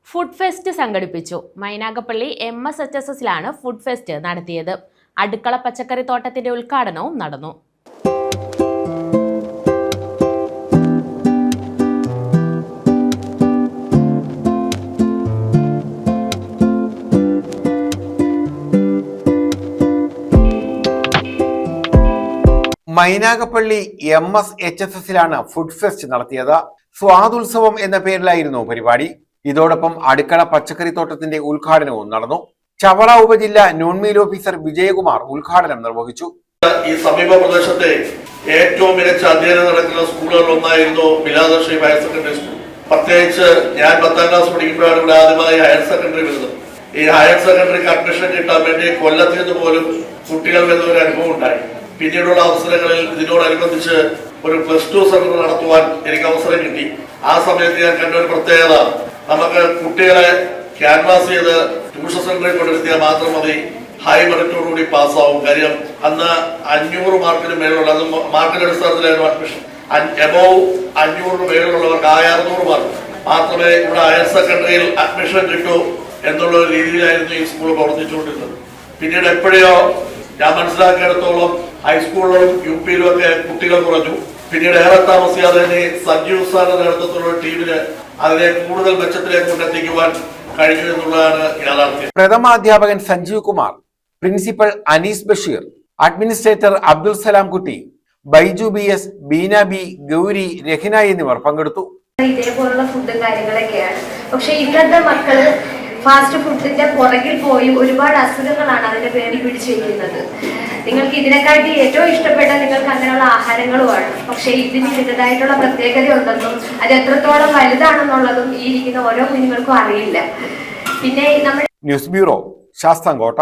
Food fest സംഘടിപ്പിച്ചു. Mynagappally MSHSസിലാണ് food fest നടത്തിയത്. അടുക്കള പച്ചക്കറി തോട്ടത്തിന്റെ ഉദ്ഘാടനവും നടന്നു. മൈനാഗപ്പള്ളി MSHSസിലാണ് ഫുഡ് ഫെസ്റ്റ് നടത്തിയത്. സ്വാദുത്സവം എന്ന പേരിലായിരുന്നു പരിപാടി. ഇതോടൊപ്പം അടുക്കള പച്ചക്കറി തോട്ടത്തിന്റെ ഉദ്ഘാടനവും നടന്നു. ചവറ ഉപജില്ല നോൺ മീൽ ഓഫീസർ വിജയകുമാർ ഉദ്ഘാടനം നിർവഹിച്ചു. ഈ സമീപ പ്രദേശത്തെ ഏറ്റവും മികച്ച അധ്യയനം നടക്കുന്ന സ്കൂളുകളിൽ ഒന്നായിരുന്നു മിലാദർശി ഹയർ സെക്കൻഡറി സ്കൂൾ. പ്രത്യേകിച്ച് ഞാൻ 10ാം ക്ലാസ് പഠിക്കുമ്പോഴാണ് ഇവിടെ ആദ്യമായി ഹയർ സെക്കൻഡറി വരുന്നത്. ഈ ഹയർ സെക്കൻഡറിക്ക് അഡ്മിഷൻ കിട്ടാൻ വേണ്ടി കൊല്ലത്തിൽ നിന്ന് പോലും കുട്ടികൾ വരുന്ന ഒരു അനുഭവം ഉണ്ടായി. പിന്നീടുള്ള അവസരങ്ങളിൽ ഇതിനോടനുബന്ധിച്ച് ഒരു +2 സെന്റർ നടത്തുവാൻ എനിക്ക് അവസരം കിട്ടി. ആ സമയത്ത് ഞാൻ കണ്ട ഒരു പ്രത്യേകത, നമുക്ക് കുട്ടികളെ ക്യാൻവാസ് ചെയ്ത് ട്യൂഷൻ സെന്ററിൽ കൊണ്ടിരുത്തിയാൽ മാത്രം മതി ഹൈ മെറിറ്റോടുകൂടി പാസ്സാവും. കാര്യം അന്ന് 500 മാർക്കിന് മേലുള്ള, അത് മാർക്കിന്റെ അടിസ്ഥാനത്തിലായിരുന്നു അഡ്മിഷൻ. എബോവ് 500 മേലുള്ളവർക്ക് 1600 മാർക്ക് മാത്രമേ ഇവിടെ ഹയർ സെക്കൻഡറിയിൽ അഡ്മിഷൻ കിട്ടൂ എന്നുള്ള ഒരു രീതിയിലായിരുന്നു ഈ സ്കൂൾ പ്രവർത്തിച്ചുകൊണ്ടിരുന്നത്. പിന്നീട് എപ്പോഴോ ഞാൻ മനസ്സിലാക്കിയിടത്തോളം ഹൈസ്കൂളിലും UP യിലും ഒക്കെ കുട്ടികൾ കുറഞ്ഞു. പിന്നീട് ഏറെ താമസിയാതെ തന്നെ സഞ്ജീവ് സാറിന്റെ നേതൃത്വത്തിലുള്ള ടീമിന് അതിനെ കൂടുതൽ മെച്ചത്തിലേക്ക് കൊണ്ടെത്തിക്കുവാൻ കഴിഞ്ഞു എന്നുള്ളതാണ് യാഥാർത്ഥ്യം. പ്രഥമാധ്യാപകൻ സഞ്ജീവ് കുമാർ, പ്രിൻസിപ്പൽ അനീസ് ബഷീർ, അഡ്മിനിസ്ട്രേറ്റർ അബ്ദുൽ സലാം കുട്ടി, ബൈജു BS, ബീന B, ഗൗരി, രഹിന എന്നിവർ പങ്കെടുത്തു. ഇതേപോലുള്ള ഫുഡും കാര്യങ്ങളൊക്കെയാണ്. പക്ഷെ ഇന്നത്തെ മക്കള് ഫാസ്റ്റ് ഫുഡിന്റെ പുറകിൽ പോയി ഒരുപാട് അസുഖങ്ങളാണ് അതിന്റെ പേരിൽ പിടിച്ചിരിക്കുന്നത്. നിങ്ങൾക്ക് ഇതിനെക്കാട്ടി ഏറ്റവും ഇഷ്ടപ്പെട്ട നിങ്ങൾക്ക് അങ്ങനെയുള്ള ആഹാരങ്ങളുമാണ്. പക്ഷെ ഇതിന് ഇതിൻ്റെതായിട്ടുള്ള പ്രത്യേകത ഉണ്ടെന്നും അത് എത്രത്തോളം വലുതാണെന്നുള്ളതും ഈ ഇരിക്കുന്ന ഓരോ കുഞ്ഞുങ്ങൾക്കും അറിയില്ല. പിന്നെ നമ്മുടെ ന്യൂസ് ബ്യൂറോ, ശാസ്താംകോട്ട.